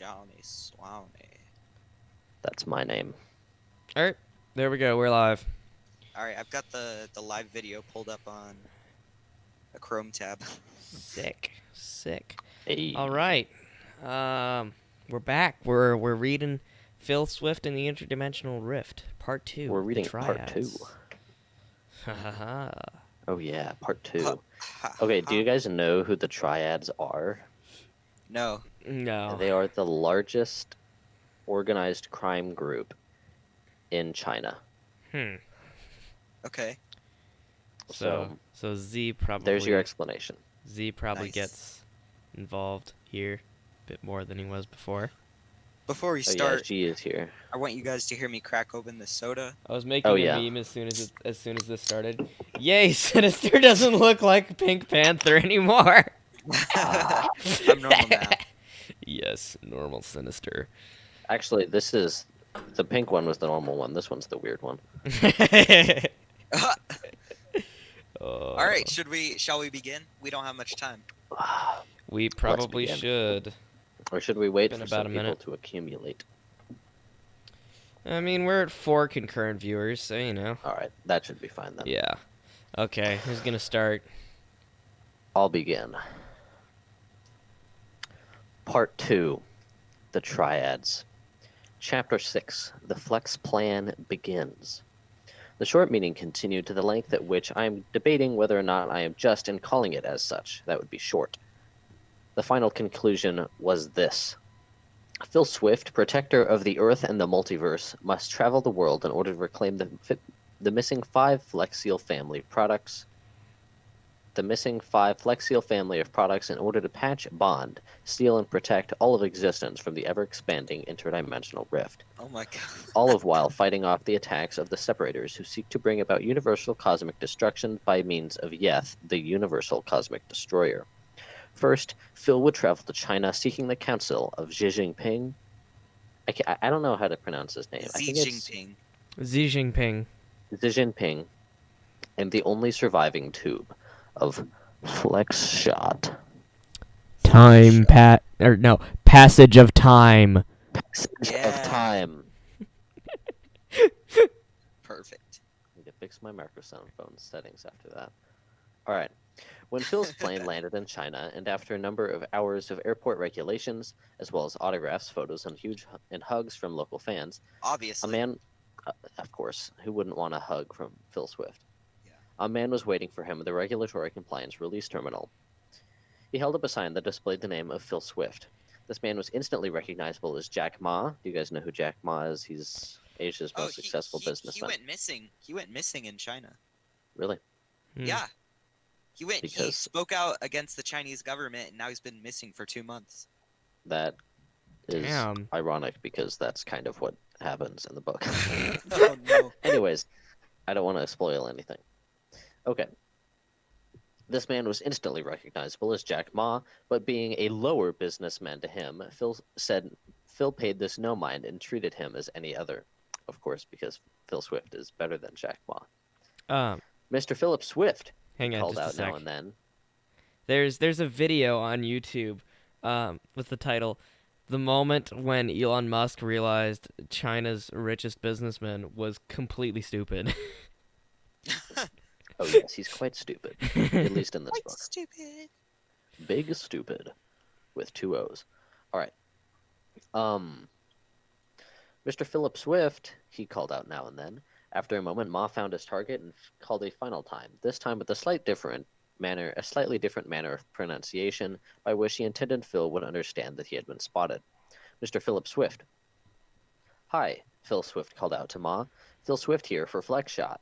Jonny Swanny. That's my name. All right, there we go. We're live. All right, I've got the live video pulled up on a Chrome tab. Sick. Hey. All right, we're back. We're reading Phil Swift and the Interdimensional Rift, Part 2. We're reading the Part 2. Haha. Oh yeah, Part 2. Okay, do you guys know who the Triads are? No. No. They are the largest organized crime group in China. Okay. So Z probably. There's your explanation. Z probably Nice. gets involved here a bit more than he was before. Before we Oh yeah, start, she is here. I want you guys to hear me crack open the soda. I was making Oh, a yeah. meme as soon as this started. Yay, Sinister doesn't look like Pink Panther anymore. I'm normal now. Yes, normal Sinister. Actually, this is the pink one was the normal one. This one's the weird one. All right, shall we begin? We don't have much time. We probably begin. should. Or should we wait Been for about some a people minute. to accumulate? I mean, we're at 4 concurrent viewers, so you know. All right, that should be fine then. Yeah. Okay, who's gonna start? I'll begin. Part 2, The Triads. Chapter 6, The Flex Plan begins. The short meeting continued to the length at which I am debating whether or not I am just in calling it as such. That would be short. The final conclusion was this. Phil Swift, protector of the Earth and the multiverse, must travel the world in order to reclaim the missing 5 Flex Seal family products. The missing 5 Flex Seal family of products in order to patch, bond, steal, and protect all of existence from the ever-expanding interdimensional rift. Oh my god. All of while fighting off the attacks of the Separators who seek to bring about universal cosmic destruction by means of Yeth, the universal cosmic destroyer. First, Phil would travel to China seeking the counsel of Xi Jinping. I don't know how to pronounce his name. I Xi think it's Jinping. Xi Jinping. Xi Jinping, and the only surviving tube of Flex Shot. Passage of time. Passage Yeah. of time. Perfect. I need to fix my microphone settings after that. All right. When Phil's plane landed in China, and after a number of hours of airport regulations, as well as autographs, photos, and hugs from local fans, a Obviously. man, of course, who wouldn't want a hug from Phil Swift? Yeah. A man was waiting for him at the regulatory compliance release terminal. He held up a sign that displayed the name of Phil Swift. This man was instantly recognizable as Jack Ma. Do you guys know who Jack Ma is? He's Asia's most successful businessman. He went missing in China. Really? Yeah. He Because- spoke out against the Chinese government, and now he's been missing for 2 months. That is Damn. ironic because that's kind of what happens in the book. Oh no. Anyways, I don't want to spoil anything. Okay. This man was instantly recognizable as Jack Ma, but being a lower businessman to him, Phil paid this no mind and treated him as any other. Of course, because Phil Swift is better than Jack Ma. Mr. Philip Swift Hang on called just a out sec. now and then. There's a video on YouTube with the title "The Moment When Elon Musk Realized China's Richest Businessman Was Completely Stupid." Oh yes, he's quite stupid, at least in this Quite book. stupid. Big stupid, with 2 O's. All right. Mr. Philip Swift, he called out now and then. After a moment, Ma found his target and called a final time. This time with a slightly different manner of pronunciation, by which he intended Phil would understand that he had been spotted. Mr. Philip Swift. Hi, Phil Swift called out to Ma. Phil Swift here for Flex Shot.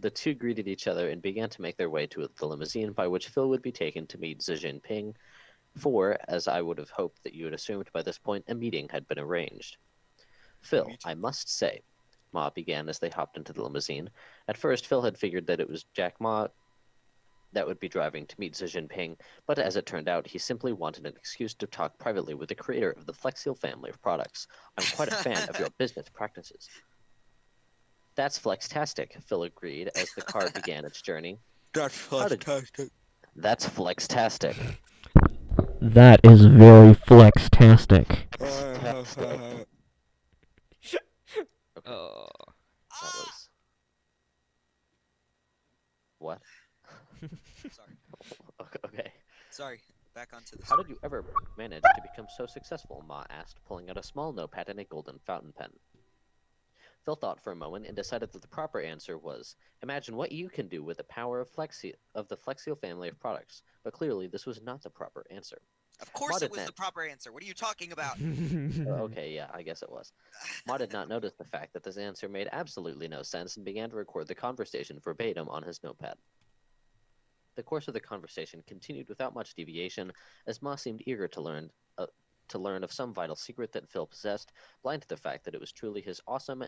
The two greeted each other and began to make their way to the limousine by which Phil would be taken to meet Xi Jinping, for, as I would have hoped that you had assumed by this point, a meeting had been arranged. Phil, I must say, Ma began as they hopped into the limousine. At first, Phil had figured that it was Jack Ma that would be driving to meet Xi Jinping, but as it turned out, he simply wanted an excuse to talk privately with the creator of the Flex Seal family of products. I'm quite a fan of your business practices. That's Flextastic, Phil agreed as the car began its journey. That's fantastic. That's Flextastic. That is very flextastic. Okay, Oh. that was... What? Sorry. Okay. Sorry. Back onto the How story. did you ever manage to become so successful? Ma asked, pulling out a small notepad and a golden fountain pen. Phil thought for a moment and decided that the proper answer was, imagine what you can do with the power of the Flexio family of products. But clearly, this was not the proper answer. Of course it was the proper answer. What are you talking about? Okay, yeah, I guess it was. Ma did not notice the fact that this answer made absolutely no sense and began to record the conversation verbatim on his notepad. The course of the conversation continued without much deviation, as Ma seemed eager to learn of some vital secret that Phil possessed, blind to the fact that it was truly his awesome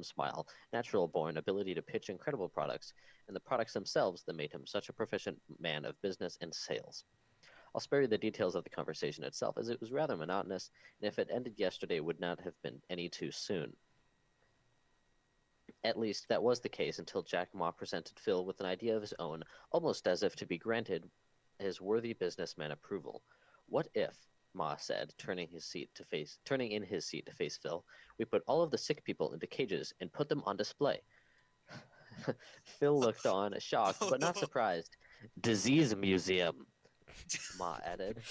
smile, natural-born ability to pitch incredible products, and the products themselves that made him such a proficient man of business and sales. I'll spare you the details of the conversation itself, as it was rather monotonous, and if it ended yesterday would not have been any too soon. At least, that was the case until Jack Ma presented Phil with an idea of his own, almost as if to be granted his worthy businessman approval. What if, Ma said, turning in his seat to face Phil, we put all of the sick people into cages and put them on display? Phil looked on, shocked but not surprised. Disease museum, Ma added.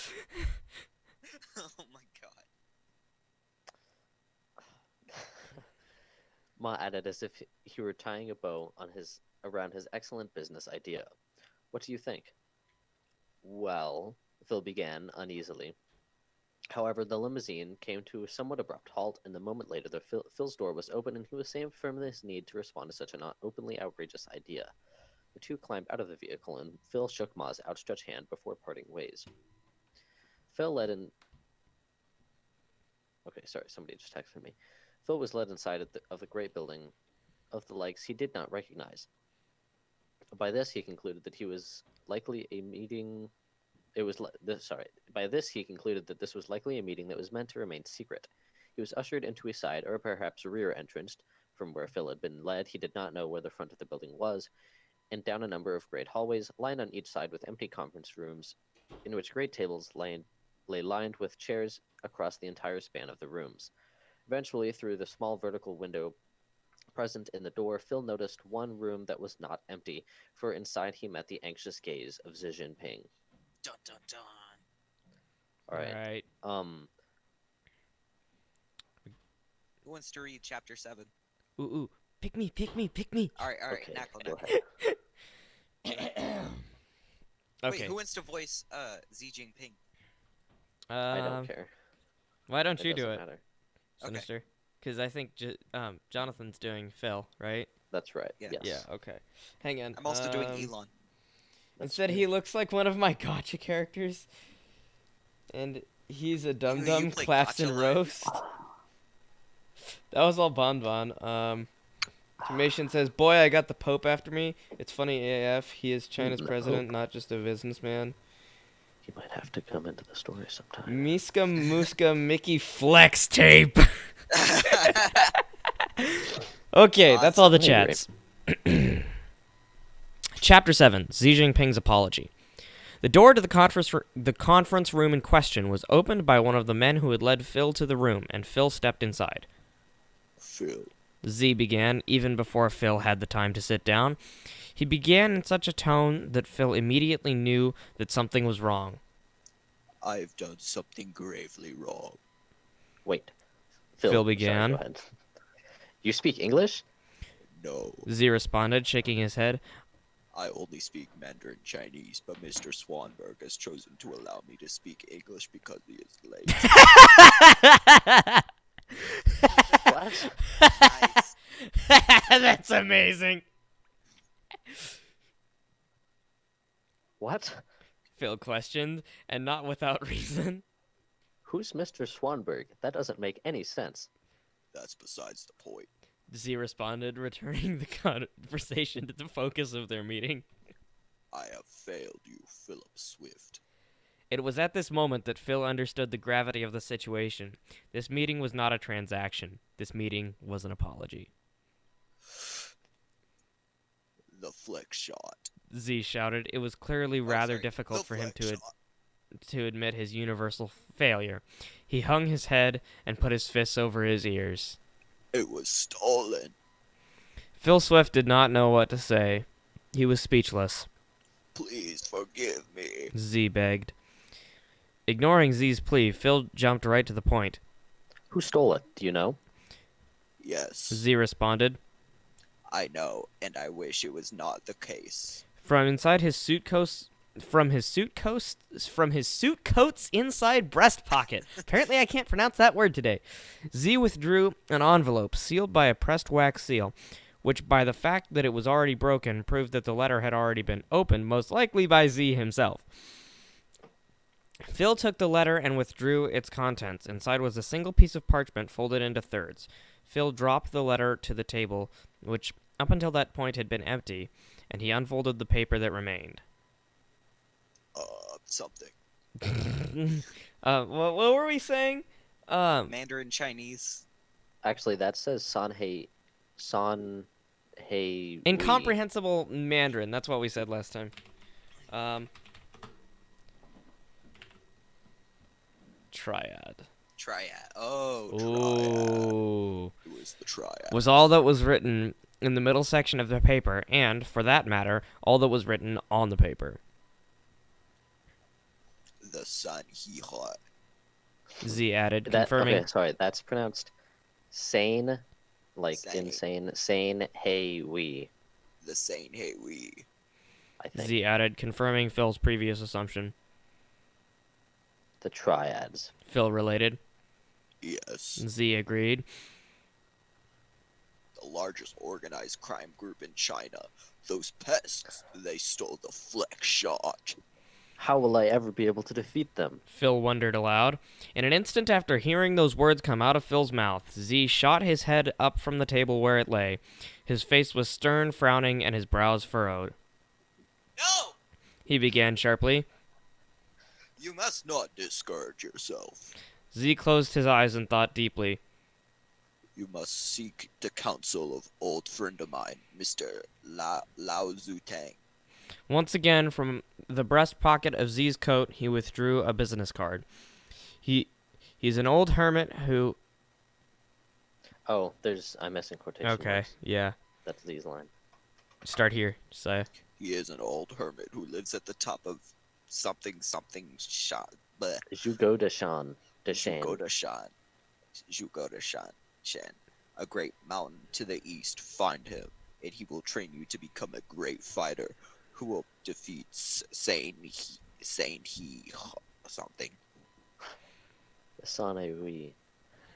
Oh my god. Ma added as if he were tying a bow around his excellent business idea. What do you think? Well, Phil began uneasily. However, the limousine came to a somewhat abrupt halt, and a moment later Phil's door was open and he was saved from his need to respond to such an openly outrageous idea. The two climbed out of the vehicle, and Phil shook Ma's outstretched hand before parting ways. Phil led in... Okay, sorry, somebody just texted me. Phil was led inside of the great building of the likes he did not recognize. By this, he concluded that he was likely a meeting... By this, he concluded that this was likely a meeting that was meant to remain secret. He was ushered into a side, or perhaps rear entrance, from where Phil had been led. He did not know where the front of the building was, and down a number of great hallways, lined on each side with empty conference rooms, in which great tables lay lined with chairs across the entire span of the rooms. Eventually, through the small vertical window present in the door, Phil noticed one room that was not empty, for inside he met the anxious gaze of Xi Jinping. Dun dun dun. All right. Who wants to read chapter 7? Ooh, pick me. Alright, Okay, Knuckle. go ahead. Okay. Wait, who wants to voice Xi Jinping? I don't care. Why don't you do doesn't it, matter. Sinister? Because I think Jonathan's doing Phil, right? That's right. Yeah. Yes. Yeah, okay. Hang on. I'm also doing Elon. Instead, he looks like one of my gotcha characters. And he's a dum-dum play claps gotcha and line? roast. That was all Bon. Summation says, boy, I got the Pope after me. It's funny AF. He is China's president, not just a businessman. He might have to come into the story sometime. Miska Muska Mickey Flex Tape. Okay, that's all the chats. Chapter 7, Xi Jinping's Apology. The door to the conference room in question was opened by one of the men who had led Phil to the room, and Phil stepped inside. Phil. Xi began, even before Phil had the time to sit down. He began in such a tone that Phil immediately knew that something was wrong. I've done something gravely wrong. Wait. Phil began. Sorry, go ahead. You speak English? No. Xi responded, shaking his head. I only speak Mandarin Chinese, but Mr. Swanberg has chosen to allow me to speak English because he is late. What? Nice. That's amazing. What? Phil questioned, and not without reason. Who's Mr. Swanberg? That doesn't make any sense. That's besides the point. Z responded, returning the conversation to the focus of their meeting. I have failed you, Philip Swift. It was at this moment that Phil understood the gravity of the situation. This meeting was not a transaction. This meeting was an apology. The flex shot. Z shouted. It was clearly rather difficult for him to... to admit his universal failure. He hung his head and put his fists over his ears. It was stolen. Phil Swift did not know what to say. He was speechless. Please forgive me. Z begged. Ignoring Z's plea, Phil jumped right to the point. Who stole it? Do you know? Yes, Z responded. I know, and I wish it was not the case. From inside his suit coat's inside breast pocket. Apparently I can't pronounce that word today. Z withdrew an envelope sealed by a pressed wax seal, which by the fact that it was already broken proved that the letter had already been opened, most likely by Z himself. Phil took the letter and withdrew its contents. Inside was a single piece of parchment folded into thirds. Phil dropped the letter to the table, which up until that point had been empty, and he unfolded the paper that remained. Something. What were we saying? Mandarin Chinese. Actually, that says San Hei. Incomprehensible Mandarin. That's what we said last time. Triad. Oh, triad. Ooh. It was the triad. Was all that was written in the middle section of the paper, and, for that matter, all that was written on the paper. The sun he hot. Z added, confirming. Okay, sorry, that's pronounced sane, like Sane. insane. Sane Hei Wei, The sane hey we. I think. Z added, confirming Phil's previous assumption. The triads. Phil related. Yes. Z agreed. The largest organized crime group in China. Those pests, they stole the flex shot. How will I ever be able to defeat them? Phil wondered aloud. In an instant after hearing those words come out of Phil's mouth, Z shot his head up from the table where it lay. His face was stern, frowning, and his brows furrowed. No! He began sharply. You must not discourage yourself. Z closed his eyes and thought deeply. You must seek the counsel of old friend of mine, Mr. Lao Zutang. Once again, from the breast pocket of Z's coat, he withdrew a business card. He's an old hermit who... Oh, I'm missing quotation Okay, marks. yeah. That's Z's line. Start here, say. He is an old hermit who lives at the top of something shot. Bleh. Zhugo de Shan. Zhugo de Shan. A great mountain to the east. Find him, and he will train you to become a great fighter who will defeat Sane He something. San Hei Wei.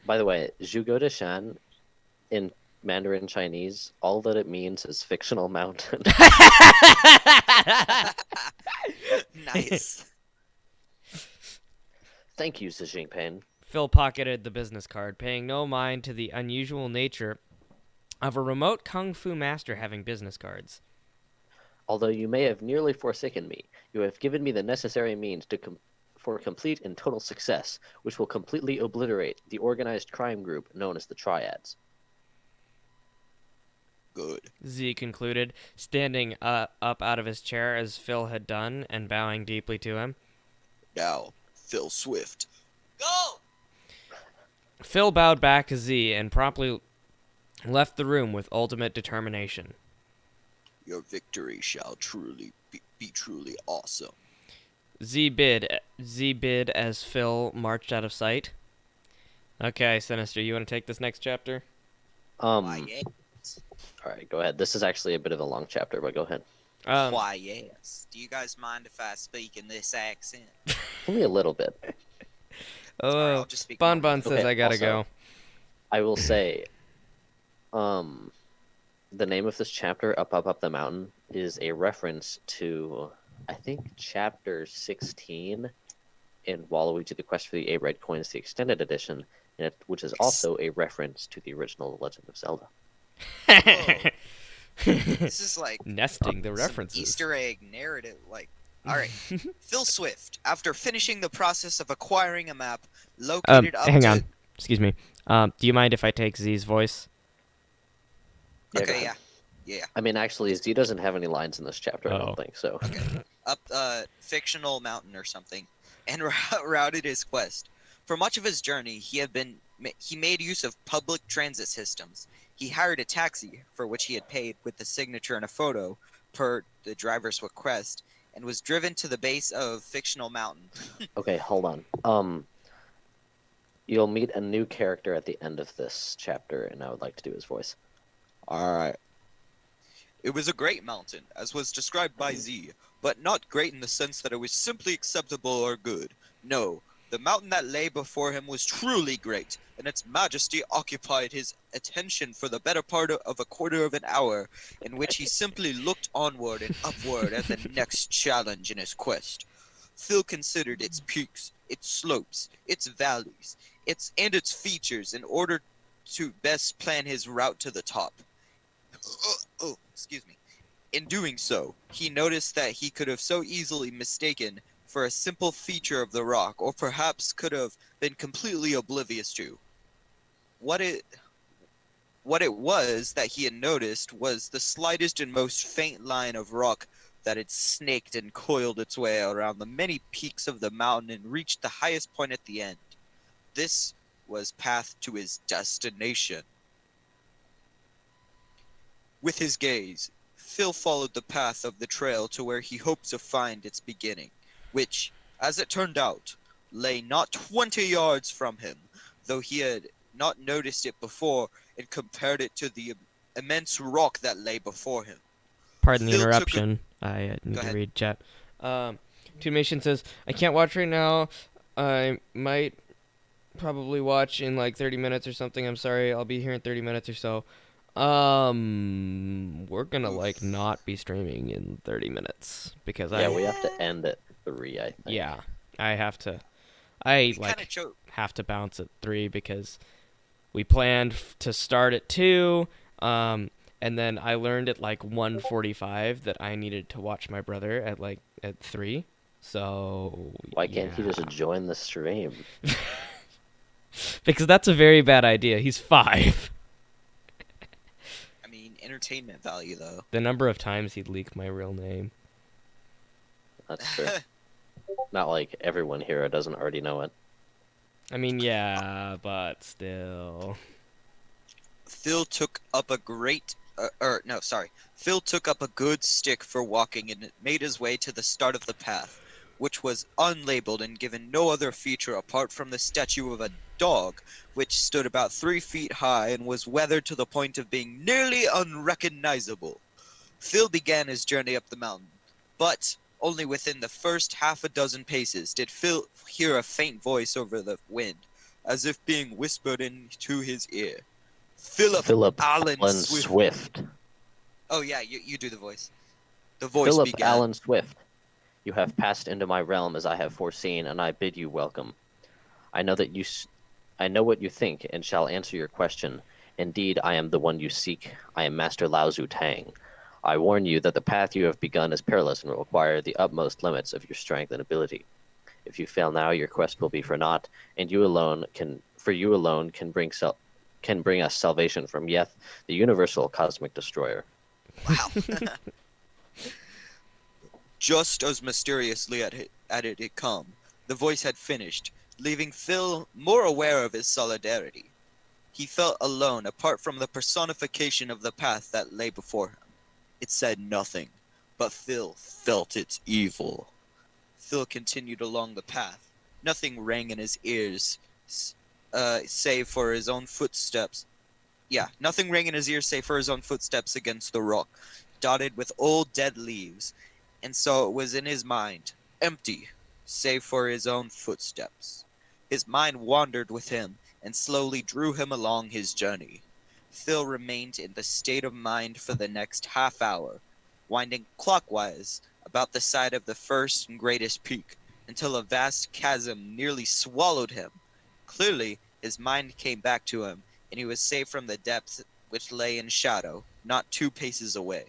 By the way, Zhugo de Shan in Mandarin Chinese, all that it means is fictional mountain. Nice. Thank you, Xi Jinping. Phil pocketed the business card, paying no mind to the unusual nature of a remote kung fu master having business cards. Although you may have nearly forsaken me, you have given me the necessary means for complete and total success, which will completely obliterate the organized crime group known as the Triads. Good. Z concluded, standing up out of his chair as Phil had done and bowing deeply to him. Now, Phil Swift. Go! Phil bowed back to Z and promptly left the room with ultimate determination. Your victory shall truly be truly awesome. Z bid as Phil marched out of sight. Okay, Sinister, you want to take this next chapter? Why, yes. Alright, go ahead. This is actually a bit of a long chapter, but go ahead. Why, yes. Do you guys mind if I speak in this accent? Only a little bit. Sorry, I'll just speak Bon normal. Bon says Okay, I gotta also, go. I will say, the name of this chapter, Up the Mountain, is a reference to, I think, chapter 16 in Waluigi: The Quest for the 8 Red Coins, the extended edition, which is also a reference to the original The Legend of Zelda. This is like Nesting the some references. Easter egg narrative. Like, all right, Phil Swift, after finishing the process of acquiring a map located up hang to... on. Excuse me. Do you mind if I take Z's voice? Yeah, go Okay, ahead. yeah. I mean, actually, Z doesn't have any lines in this chapter, I Uh-oh. don't think, so. Up fictional mountain or something. and routed his quest. For much of his journey, he made use of public transit systems. He hired a taxi, for which he had paid with the signature and a photo, per the driver's request, and was driven to the base of fictional mountain. Okay, hold on. You'll meet a new character at the end of this chapter, and I would like to do his voice. Alright. It was a great mountain, as was described by Z, but not great in the sense that it was simply acceptable or good. No, the mountain that lay before him was truly great, and its majesty occupied his attention for the better part of a quarter of an hour, in which he simply looked onward and upward at the next challenge in his quest. Phil considered its peaks, its slopes, its valleys, and its features in order to best plan his route to the top. Excuse me. In doing so, he noticed that he could have so easily mistaken for a simple feature of the rock, or perhaps could have been completely oblivious to. What it was that he had noticed was the slightest and most faint line of rock that had snaked and coiled its way around the many peaks of the mountain and reached the highest point at the end. This was path to his destination. With his gaze, Phil followed the path of the trail to where he hoped to find its beginning, which, as it turned out, lay not 20 yards from him, though he had not noticed it before and compared it to the immense rock that lay before him. Pardon the Phil took a- interruption. I need Go to ahead. read chat. Tunimation says, I can't watch right now. I might probably watch in like 30 minutes or something. I'm sorry. I'll be here in 30 minutes or so. We're gonna like not be streaming in 30 minutes because Yeah, we have to end at 3, I think. yeah, I have to. I We like kinda have to bounce at 3 because we planned to start at 2. And then I learned at like 1:45 that I needed to watch my brother at 3. So Why can't he yeah. just join the stream? Because that's a very bad idea. He's 5. I mean, entertainment value, though. The number of times he'd leak my real name. That's true. Not like everyone here doesn't already know it. I mean, yeah, but still. Phil took up a Phil took up a good stick for walking and made his way to the start of the path, which was unlabeled and given no other feature apart from the statue of a dog, which stood about 3 feet high and was weathered to the point of being nearly unrecognizable. Phil began his journey up the mountain, but only within the first half a dozen paces did Phil hear a faint voice over the wind, as if being whispered into his ear. Philip Allen Swift. Oh yeah, you do the voice. The voice Philip began. Allen Swift. You have passed into my realm as I have foreseen, and I bid you welcome. I know what you think, and shall answer your question. Indeed, I am the one you seek. I am Master Lao Zhu Tang. I warn you that the path you have begun is perilous and will require the utmost limits of your strength and ability. If you fail now, your quest will be for naught, and you alone can bring us salvation from Yeth, the universal cosmic destroyer. Wow. Just as mysteriously at it come, the voice had finished, leaving Phil more aware of his solidarity. He felt alone apart from the personification of the path that lay before him. It said nothing, but Phil felt its evil. Phil continued along the path. Nothing rang in his ears, save for his own footsteps. Nothing rang in his ears save for his own footsteps against the rock, dotted with old dead leaves. And so it was in his mind, empty, save for his own footsteps. His mind wandered with him and slowly drew him along his journey. Phil remained in the state of mind for the next half hour, winding clockwise about the side of the first and greatest peak, until a vast chasm nearly swallowed him. Clearly, his mind came back to him, and he was safe from the depths which lay in shadow, not 2 paces away.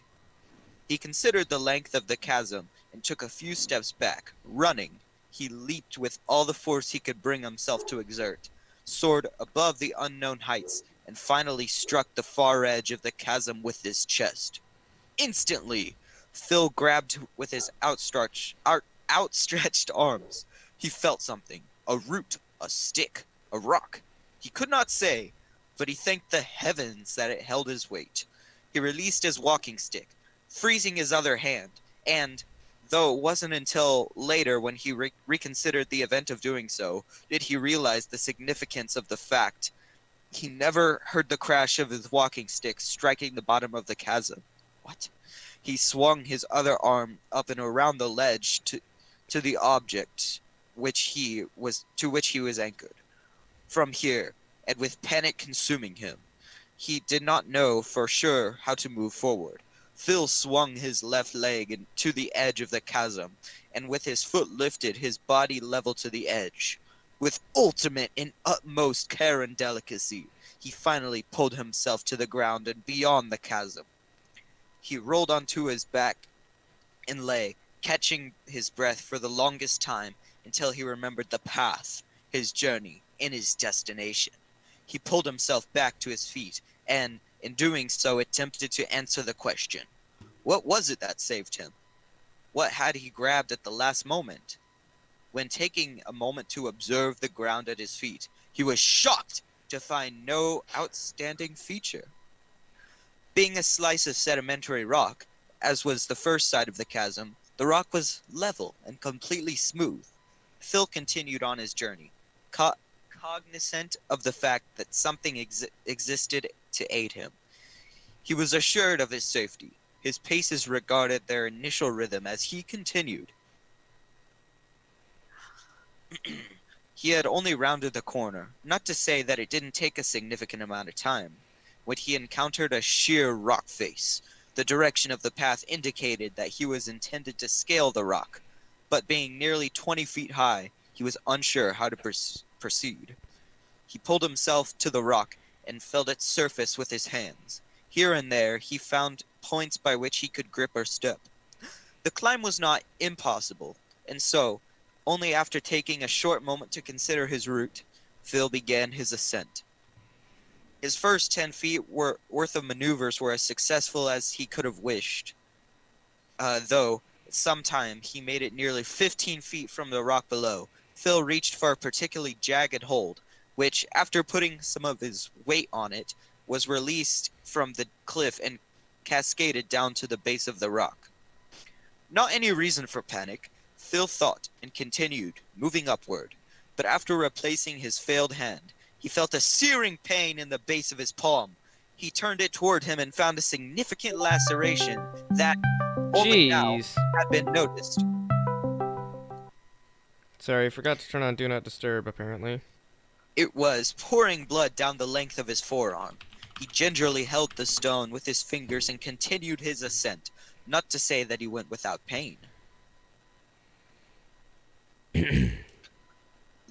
He considered the length of the chasm and took a few steps back. Running, he leaped with all the force he could bring himself to exert, soared above the unknown heights, and finally struck the far edge of the chasm with his chest. Instantly, Phil grabbed with his outstretched arms He felt something, a root, a stick, a rock. He could not say, but he thanked the heavens that it held his weight. He released his walking stick, freezing his other hand, and, though it wasn't until later when he reconsidered the event of doing so, did he realize the significance of the fact he never heard the crash of his walking stick striking the bottom of the chasm. What? He swung his other arm up and around the ledge to the object which he was anchored. From here, and with panic consuming him, he did not know for sure how to move forward. Phil swung his left leg to the edge of the chasm, and with his foot lifted, his body level to the edge. With ultimate and utmost care and delicacy, he finally pulled himself to the ground and beyond the chasm. He rolled onto his back and lay, catching his breath for the longest time until he remembered the path, his journey, and his destination. He pulled himself back to his feet, and, in doing so, attempted to answer the question. What was it that saved him? What had he grabbed at the last moment? When taking a moment to observe the ground at his feet, he was shocked to find no outstanding feature. Being a slice of sedimentary rock, as was the first side of the chasm, the rock was level and completely smooth. Phil continued on his journey, cognizant of the fact that something existed to aid him. He was assured of his safety. His paces regarded their initial rhythm as he continued. He had only rounded the corner, not to say that it didn't take a significant amount of time, when he encountered a sheer rock face. The direction of the path indicated that he was intended to scale the rock, but being nearly 20 feet high, he was unsure how to proceed. He pulled himself to the rock and felt its surface with his hands. Here and there, he found points by which he could grip or step. The climb was not impossible, and so, only after taking a short moment to consider his route, Phil began his ascent. His first 10 feet worth of maneuvers were as successful as he could have wished, though sometime he made it nearly 15 feet from the rock below. Phil reached for a particularly jagged hold, which, after putting some of his weight on it, was released from the cliff and cascaded down to the base of the rock. Not any reason for panic, Phil thought and continued, moving upward. But after replacing his failed hand, he felt a searing pain in the base of his palm. He turned it toward him and found a significant laceration that only now had been noticed. Sorry, I forgot to turn on Do Not Disturb, apparently. It was pouring blood down the length of his forearm. He gingerly held the stone with his fingers and continued his ascent, not to say that he went without pain.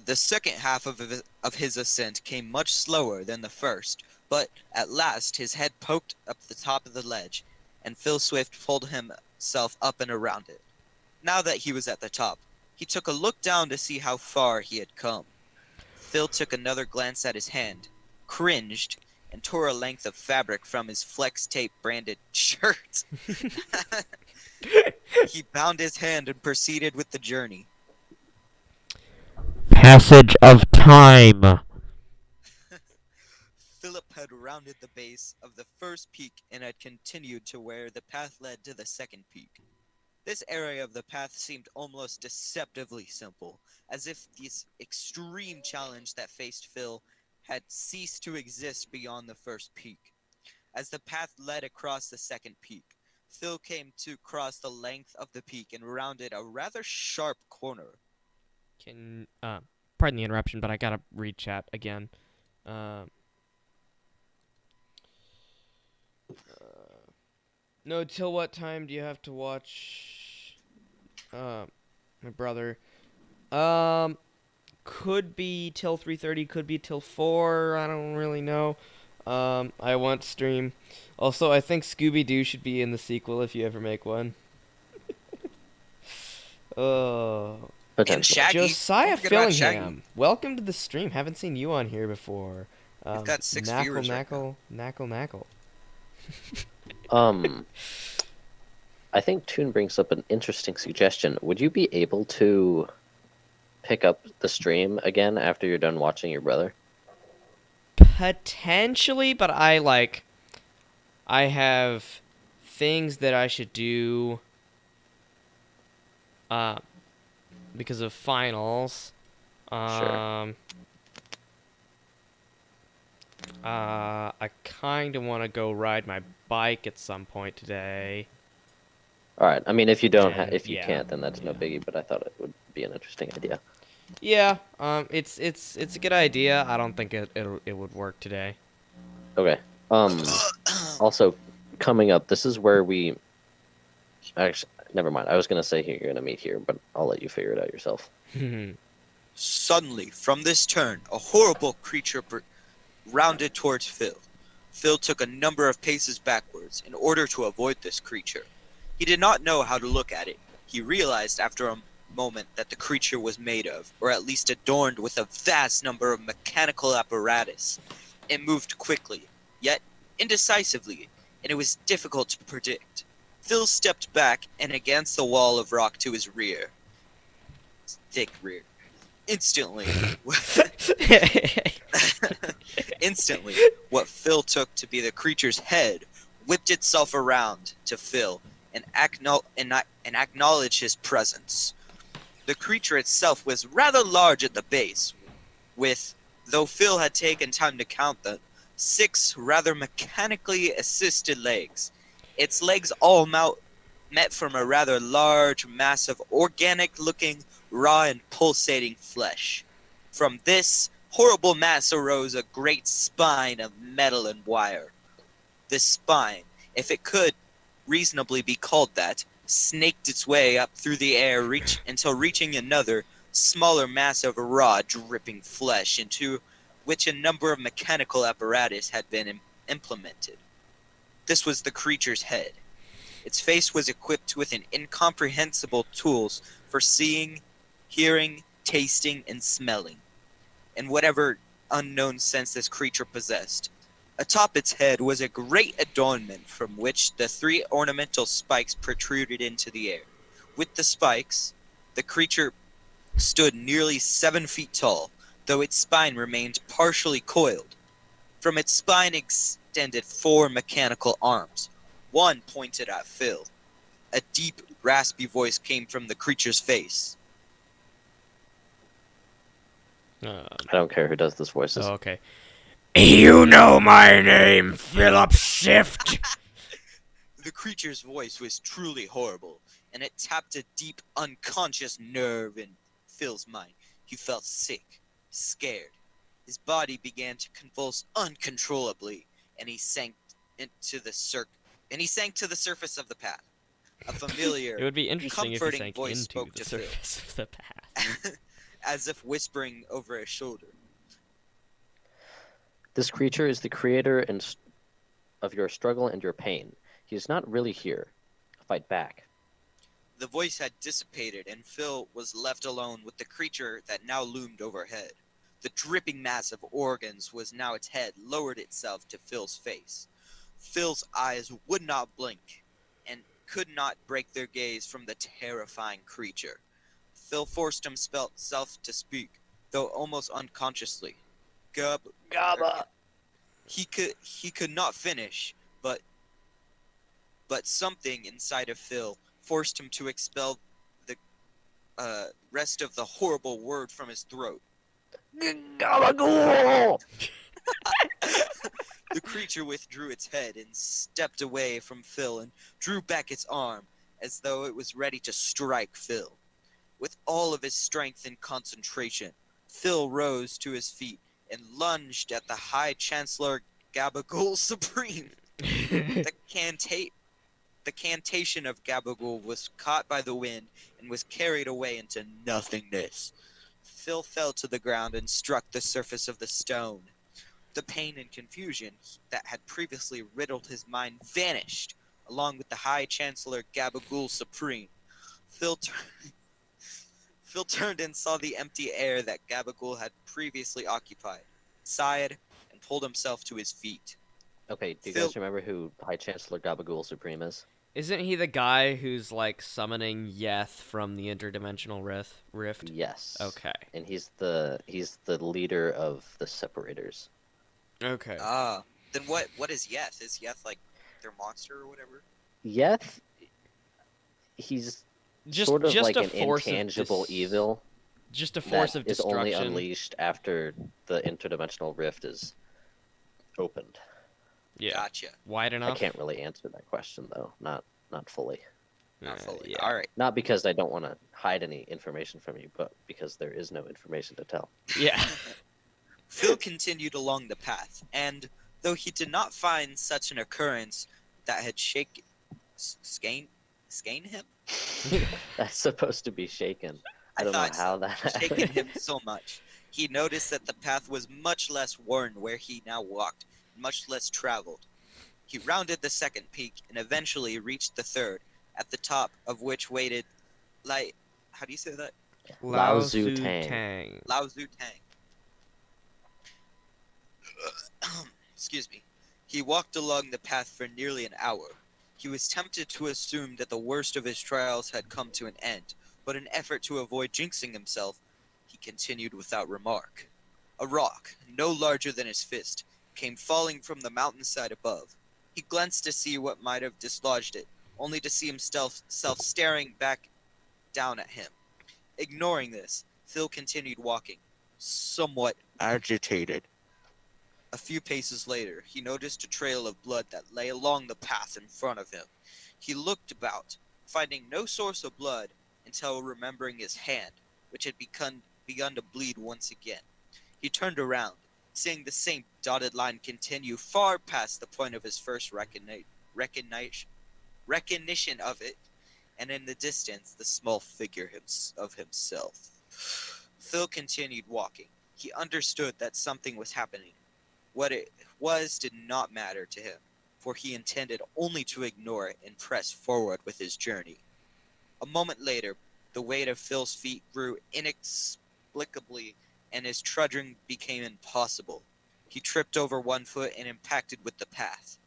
The second half of his ascent came much slower than the first, but at last his head poked up the top of the ledge, and Phil Swift pulled himself up and around it. Now that he was at the top, he took a look down to see how far he had come. Phil took another glance at his hand, cringed, and tore a length of fabric from his Flex Tape branded shirt. He bound his hand and proceeded with the journey. Passage of time. Philip had rounded the base of the first peak and had continued to where the path led to the second peak. This area of the path seemed almost deceptively simple, as if this extreme challenge that faced Phil had ceased to exist beyond the first peak. As the path led across the second peak, Phil came to cross the length of the peak and rounded a rather sharp corner. Pardon the interruption, but I gotta read chat again. No, till what time do you have to watch? My brother. Could be till 3:30, could be till 4. I don't really know. I want to stream. Also, I think Scooby-Doo should be in the sequel if you ever make one. Oh. And Shaggy. Josiah Fillingham, welcome to the stream. Haven't seen you on here before. We've got 6 viewers right now. Knackle. I think Toon brings up an interesting suggestion. Would you be able to pick up the stream again after you're done watching your brother? Potentially, but I have things that I should do because of finals. Sure. I kind of want to go ride my bike at some point today. All right. I mean, if you don't, if you Yeah, can't, then that's no yeah. biggie. But I thought it would be an interesting idea. Yeah, it's a good idea. I don't think it would work today. Okay. Also, coming up, this is where we. Actually, never mind. I was gonna say you're gonna meet here, but I'll let you figure it out yourself. Suddenly, from this turn, a horrible creature rounded towards Phil. Phil took a number of paces backwards in order to avoid this creature. He did not know how to look at it. He realized after a moment that the creature was made of, or at least adorned with a vast number of mechanical apparatus. It moved quickly, yet indecisively, and it was difficult to predict. Phil stepped back and against the wall of rock to his rear. Thick rear. Instantly, what Phil took to be the creature's head whipped itself around to Phil and acknowledged his presence. The creature itself was rather large at the base, with, though Phil had taken time to count them, 6 rather mechanically assisted legs. Its legs all met from a rather large mass of organic-looking, raw and pulsating flesh. From this horrible mass arose a great spine of metal and wire. This spine, if it could reasonably be called that, snaked its way up through the air until reaching another, smaller mass of raw, dripping flesh into which a number of mechanical apparatus had been implemented. This was the creature's head. Its face was equipped with an incomprehensible tools for seeing, hearing, tasting, and smelling, and whatever unknown sense this creature possessed. Atop its head was a great adornment from which the 3 ornamental spikes protruded into the air. With the spikes, the creature stood nearly 7 feet tall, though its spine remained partially coiled. From its spine extended 4 mechanical arms. One pointed at Phil. A deep, raspy voice came from the creature's face. I don't care who does this voices. Oh, okay. You know my name, Philip Shift. The creature's voice was truly horrible, and it tapped a deep, unconscious nerve in Phil's mind. He felt sick, scared. His body began to convulse uncontrollably, and he sank to the surface of the path. A familiar, It would be interesting if you comforting sank voice into spoke the to Phil, surface of the path. as if whispering over his shoulder. This creature is the creator of your struggle and your pain. He is not really here. Fight back. The voice had dissipated, and Phil was left alone with the creature that now loomed overhead. The dripping mass of organs was now its head lowered itself to Phil's face. Phil's eyes would not blink, and could not break their gaze from the terrifying creature. Phil forced himself to speak, though almost unconsciously. Gabba. He could not finish, but something inside of Phil forced him to expel the rest of the horrible word from his throat. Gabagool! The creature withdrew its head and stepped away from Phil and drew back its arm as though it was ready to strike Phil. With all of his strength and concentration, Phil rose to his feet and lunged at the High Chancellor Gabagool Supreme. The cantation of Gabagool was caught by the wind and was carried away into nothingness. Phil fell to the ground and struck the surface of the stone. The pain and confusion that had previously riddled his mind vanished, along with the High Chancellor Gabagool Supreme. Phil turned and saw the empty air that Gabagool had previously occupied, sighed, and pulled himself to his feet. Okay, do you Phil- guys remember who High Chancellor Gabagool Supreme is? Isn't he the guy who's like summoning Yeth from the interdimensional rift? Yes. Okay. And he's the leader of the Separators. Okay. Then what is Yeth? Is Yeth like their monster or whatever? Yeth, he's Just sort of just like a an force intangible of evil just a force that of is only destruction. unleashed after the interdimensional rift is opened. Yeah. Gotcha. Wide I enough. can't really answer that question though, not fully. Not fully. Yeah. All right. Not because I don't want to hide any information from you, but because there is no information to tell. Yeah. Phil continued along the path, and though he did not find such an occurrence that had scain him, That's supposed to be shaken. I don't know thought how so. that Shaken him so much, he noticed that the path was much less worn where he now walked, much less traveled. He rounded the second peak and eventually reached the third, at the top of which waited, like, how do you say that? Lao Tzu Tzu Tang. Lao Tzu Tang. Excuse me. He walked along the path for nearly an hour. He was tempted to assume that the worst of his trials had come to an end, but in effort to avoid jinxing himself, he continued without remark. A rock, no larger than his fist, came falling from the mountainside above. He glanced to see what might have dislodged it, only to see himself staring back down at him. Ignoring this, Phil continued walking, somewhat agitated. A few paces later, he noticed a trail of blood that lay along the path in front of him. He looked about, finding no source of blood until remembering his hand, which had begun to bleed once again. He turned around, seeing the same dotted line continue far past the point of his first recognition of it, and in the distance the small figure of himself. Phil continued walking. He understood that something was happening. What it was did not matter to him, for he intended only to ignore it and press forward with his journey. A moment later, the weight of Phil's feet grew inexplicably, and his trudging became impossible. He tripped over one foot and impacted with the path.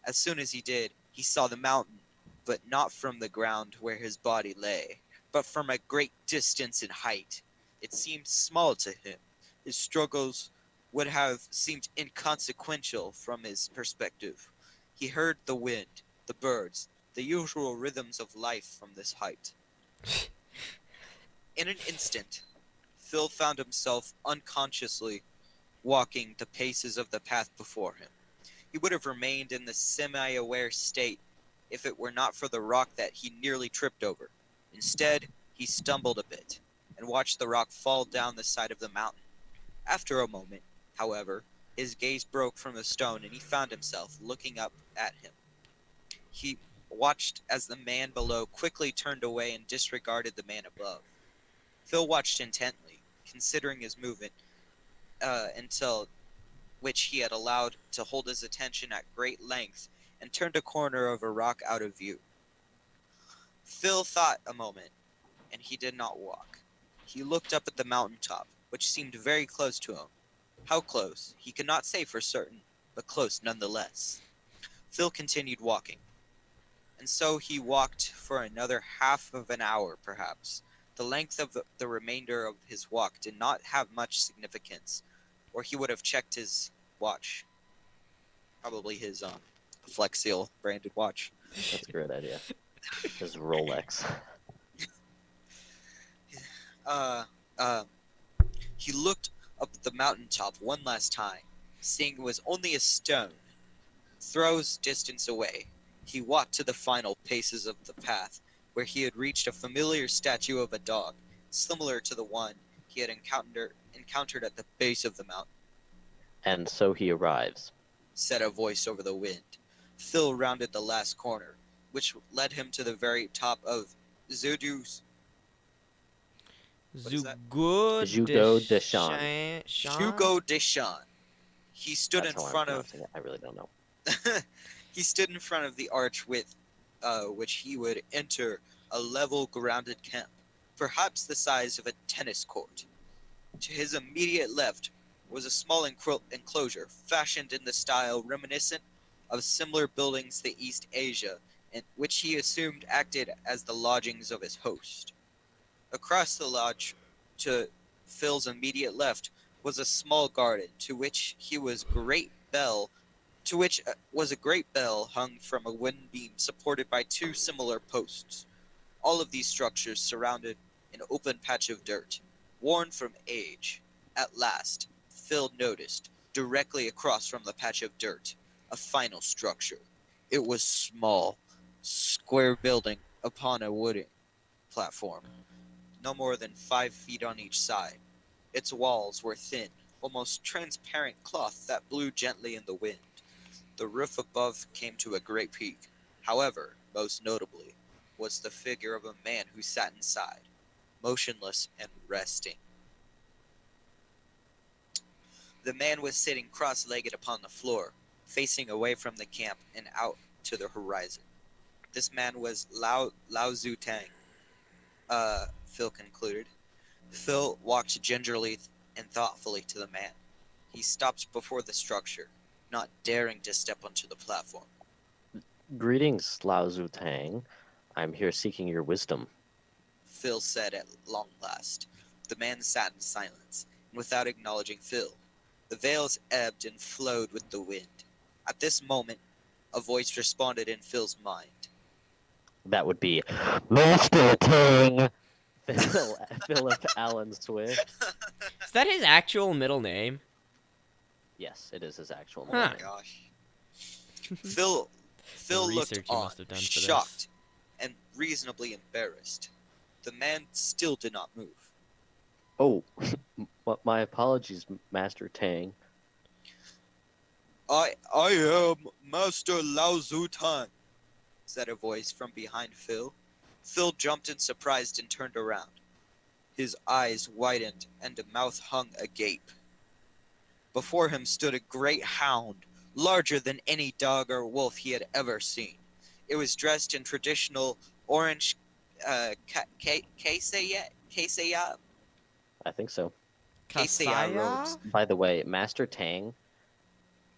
As soon as he did, he saw the mountain, but not from the ground where his body lay, but from a great distance in height. It seemed small to him. His struggles would have seemed inconsequential from his perspective. He heard the wind, the birds, the usual rhythms of life from this height. In an instant, Phil found himself unconsciously walking the paces of the path before him. He would have remained in the semi-aware state if it were not for the rock that he nearly tripped over. Instead, he stumbled a bit and watched the rock fall down the side of the mountain. After a moment, however, his gaze broke from the stone and he found himself looking up at him. He watched as the man below quickly turned away and disregarded the man above. Phil watched intently, considering his movement, until which he had allowed to hold his attention at great length, and turned a corner of a rock out of view. Phil thought a moment, and he did not walk. He looked up at the mountaintop, which seemed very close to him. How close, he could not say for certain, but close nonetheless. Phil continued walking. And so he walked for another half of an hour, perhaps. The length of the remainder of his walk did not have much significance, or he would have checked his watch. Probably his Flex Seal branded watch. That's a great idea. His Rolex. He looked up the mountaintop one last time, seeing it was only a stone throws distance away. He walked to the final paces of the path, where he had reached a familiar statue of a dog, similar to the one he had encountered at the base of the mountain. And so he arrives. Said a voice over the wind. Phil rounded the last corner, which led him to the very top of Zudu's. Zugo Deshan. Hugo Deschamps. He stood That's in how I'm front of. pronouncing it. I really don't know. He stood in front of the arch with which he would enter a level, grounded camp, perhaps the size of a tennis court. To his immediate left was a small enclosure fashioned in the style reminiscent of similar buildings to East Asia which he assumed acted as the lodgings of his host. Across the lodge, to Phil's immediate left, was a small garden to which was a great bell hung from a wooden beam supported by two similar posts. All of these structures surrounded an open patch of dirt, worn from age. At last, Phil noticed, directly across from the patch of dirt, a final structure. It was small, square building upon a wooden platform, no more than 5 feet on each side. Its walls were thin, almost transparent cloth that blew gently in the wind. The roof above came to a great peak. However, most notably, was the figure of a man who sat inside, motionless and resting. The man was sitting cross-legged upon the floor, facing away from the camp and out to the horizon. This man was Lao Zutang, Phil concluded. Phil walked gingerly and thoughtfully to the man. He stopped before the structure, not daring to step onto the platform. Greetings, Lao Zutang. I'm here seeking your wisdom. Phil said at long last. The man sat in silence, and without acknowledging Phil. The veils ebbed and flowed with the wind. At this moment, a voice responded in Phil's mind. That would be Master Tang. Philip Allen Swift. Is that his actual middle name? Yes, it is his actual Huh. name. Gosh. Phil looked research you on, must have done for this. shocked and reasonably embarrassed. The man still did not move. Oh, my apologies, Master Tang. I am Master Lao Zutang, said a voice from behind Phil. Phil jumped in surprise and turned around. His eyes widened and a mouth hung agape. Before him stood a great hound, larger than any dog or wolf he had ever seen. It was dressed in traditional orange keseya I think so. robes. By the way, Master Tang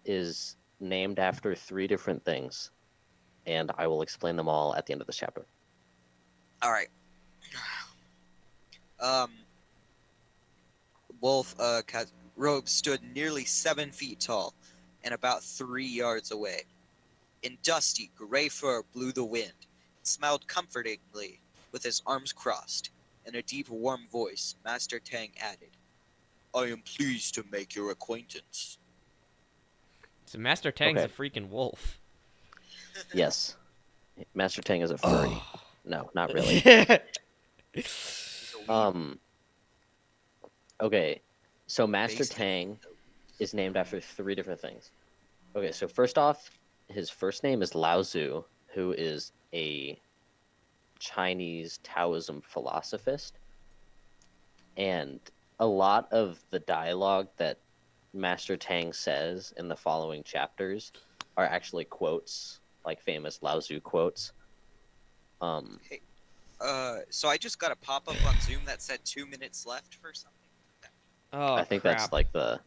is named after 3 different things, and I will explain them all at the end of this chapter. All right. Wolf robe stood nearly 7 feet tall and about 3 yards away. In dusty gray fur blew the wind. It smiled comfortingly with his arms crossed. In a deep, warm voice, Master Tang added, I am pleased to make your acquaintance. So Master Tang's a freaking wolf. Yes. Master Tang is a furry. No, not really. Okay. So Master Tang is named after 3 different things. Okay, so first off, his first name is Lao Tzu, who is a Chinese Taoism philosophist. And a lot of the dialogue that Master Tang says in the following chapters are actually quotes, like famous Lao Tzu quotes. Hey, so I just got a pop-up on Zoom that said 2 minutes left for something. Oh, I think crap. that's like the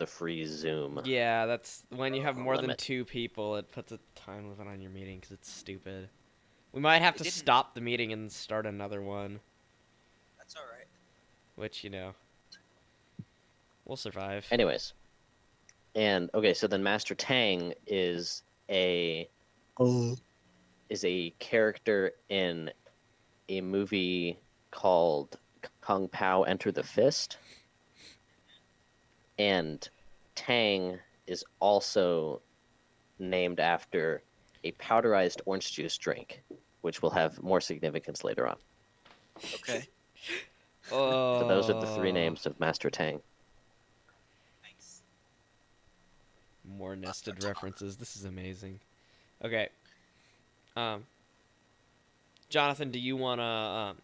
free Zoom. Yeah, that's when you have more than limit. 2 people, it puts a time limit on your meeting because it's stupid. We might have to didn't- stop the meeting and start another one, That's all right. which, you know, we'll survive. Anyways. And okay, so then Master Tang is a character in a movie called Kung Pao Enter the Fist. And Tang is also named after a powderized orange juice drink, which will have more significance later on. Okay. Oh. So those are the 3 names of Master Tang. Nice. More nested references. This is amazing. Okay. Jonathan, do you wanna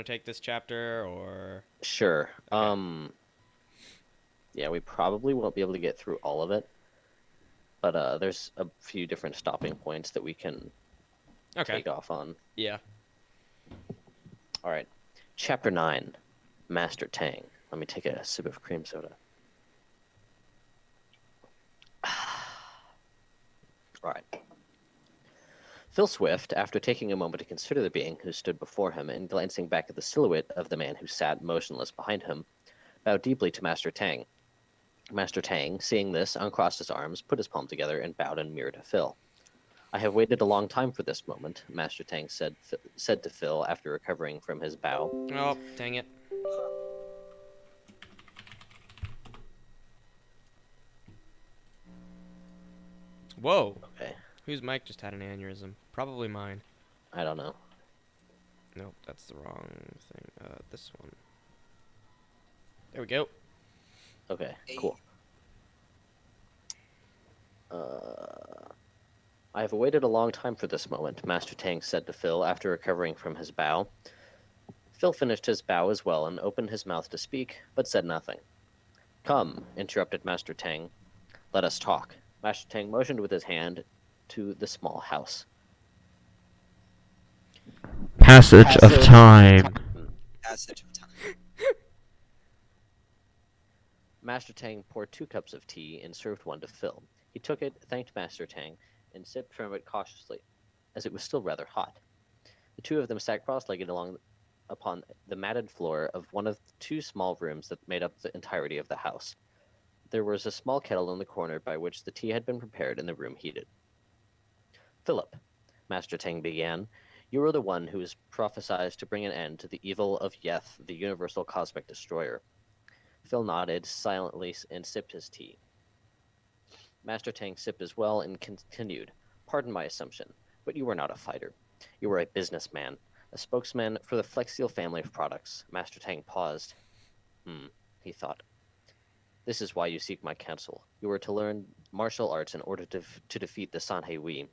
take this chapter or? Sure. Okay. Yeah, we probably won't be able to get through all of it, but there's a few different stopping points that we can take off on. Yeah. All right. Chapter 9, Master Tang. Let me take a sip of cream soda. All right. Phil Swift, after taking a moment to consider the being who stood before him and glancing back at the silhouette of the man who sat motionless behind him, bowed deeply to Master Tang. Master Tang, seeing this, uncrossed his arms, put his palm together, and bowed in mirror to Phil. I have waited a long time for this moment, Master Tang said to Phil after recovering from his bow. Oh, dang it. Whoa. Okay, Whose mic just had an aneurysm? Probably mine. I don't know. Nope, that's the wrong thing. This one. There we go. Okay, Hey. cool. I have waited a long time for this moment, Master Tang said to Phil after recovering from his bow. Phil finished his bow as well and opened his mouth to speak, but said nothing. Come, interrupted Master Tang. Let us talk. Master Tang motioned with his hand to the small house. Passage of time. Passage of time. Master Tang poured 2 cups of tea and served one to Phil. He took it, thanked Master Tang, and sipped from it cautiously, as it was still rather hot. The 2 of them sat cross-legged upon the matted floor of one of the 2 small rooms that made up the entirety of the house. There was a small kettle in the corner by which the tea had been prepared and the room heated. Philip, Master Tang began, you are the one who is prophesied to bring an end to the evil of Yeth, the universal cosmic destroyer. Phil nodded silently and sipped his tea. Master Tang sipped as well and continued, Pardon my assumption, but you are not a fighter. You are a businessman, a spokesman for the Flexial family of products. Master Tang paused. He thought. This is why you seek my counsel. You are to learn martial arts in order to defeat the Sanhe Wei.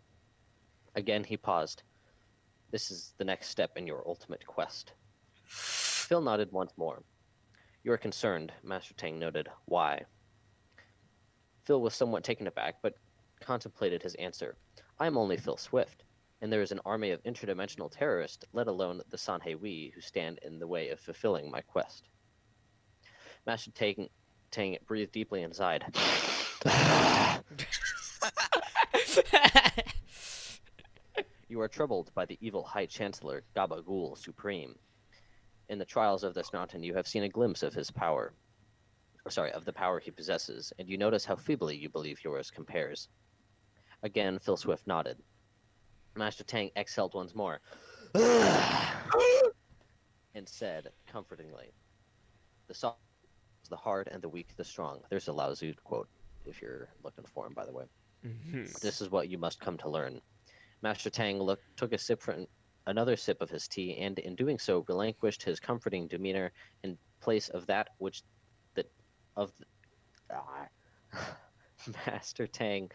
Again he paused. This is the next step in your ultimate quest. Phil nodded once more. You are concerned, Master Tang noted. Why? Phil was somewhat taken aback, but contemplated his answer. I am only Phil Swift, and there is an army of interdimensional terrorists, let alone the Sanhe Wei, who stand in the way of fulfilling my quest. Master Tang breathed deeply and sighed. You are troubled by the evil High Chancellor, Gabagool Supreme. In the trials of this mountain, you have seen a glimpse of his power. Of the power he possesses, and you notice how feebly you believe yours compares. Again, Phil Swift nodded. Master Tang exhaled once more, and said, comfortingly, the soft is the hard and the weak the strong. There's a Lao Tzu quote, if you're looking for him, by the way. This is what you must come to learn. Master Tang took another sip of his tea, and in doing so relinquished his comforting demeanor in place of that which Master Tang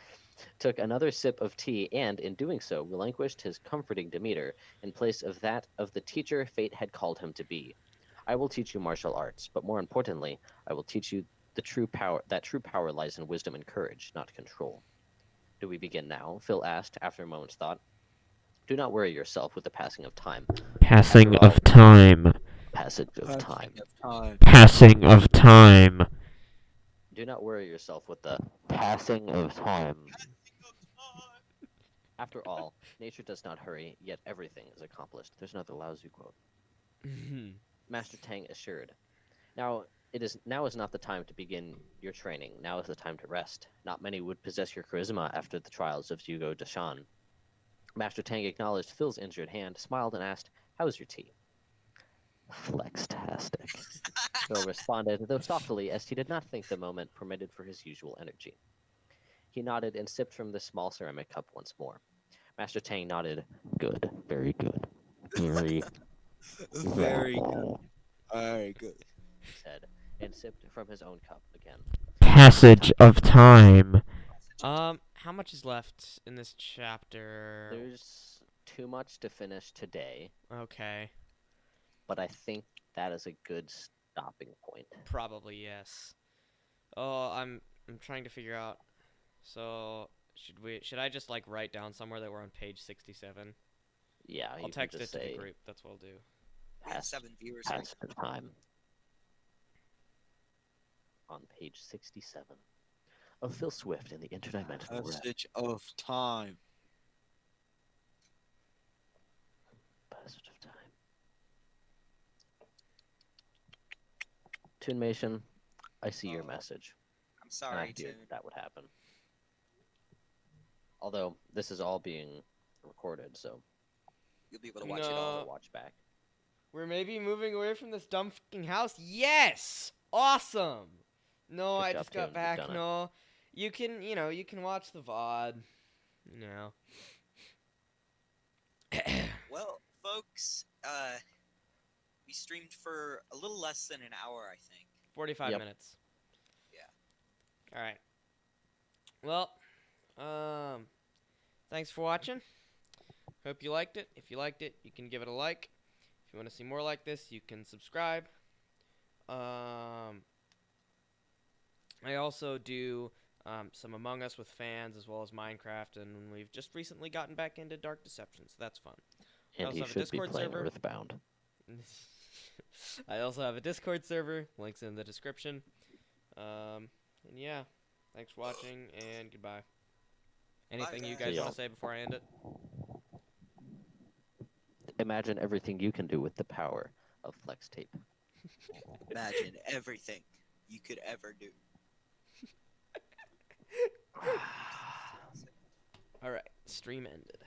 took another sip of tea, and in doing so relinquished his comforting demeanor in place of that of the teacher fate had called him to be. I will teach you martial arts, but more importantly, I will teach you the true power. That true power lies in wisdom and courage, not control. Do we begin now? Phil asked after a moment's thought. Do not worry yourself with the passing of time. Passing of time. Passage of time. Passing of time. Do not worry yourself with the passing of time. After all, nature does not hurry, yet everything is accomplished. There's another Lao Tzu quote. Master Tang assured. Now is not the time to begin your training. Now is the time to rest. Not many would possess your charisma after the trials of Hugo Deshan. Master Tang acknowledged Phil's injured hand, smiled, and asked, How is your tea? Flextastic. Phil responded, though softly, as he did not think the moment permitted for his usual energy. He nodded and sipped from the small ceramic cup once more. Master Tang nodded. Good. Very good. Very Very good. he said, and sipped from his own cup again. Passage of time. How much is left in this chapter? There's too much to finish today. Okay. But I think that is a good stopping point. Probably, yes. Oh, I'm trying to figure out. So, should I just like write down somewhere that we're on page 67? Yeah, I'll text it to the group. That's what I'll do. Seven viewers. Passage of time. On page 67 of Phil Swift in the Interdimensional. Passage of time. Toonmation, I see your Oh, message. I'm And I sorry, feared Toon. that would happen. Although, this is all being recorded, so You'll be able to watch it all. I'll watch back. We're maybe moving away from this dumb fucking house. Yes! Awesome! No, Good I job, just got Toon. You've back. done it. No. You can watch the VOD. Well, folks, we streamed for a little less than an hour, I think. 45 Yep. minutes. Yeah. All right. Well, thanks for watching. Hope you liked it. If you liked it, you can give it a like. If you want to see more like this, you can subscribe. I also do some Among Us with fans as well as Minecraft, and we've just recently gotten back into Dark Deception, so that's fun. I And also he have a should be Discord playing server. Earthbound. I also have a Discord server. Links in the description. And yeah, thanks for watching, and goodbye. Anything you guys. guys See want y'all. to say before I end it? Imagine everything you can do with the power of flex tape. Imagine everything you could ever do. All right, stream ended.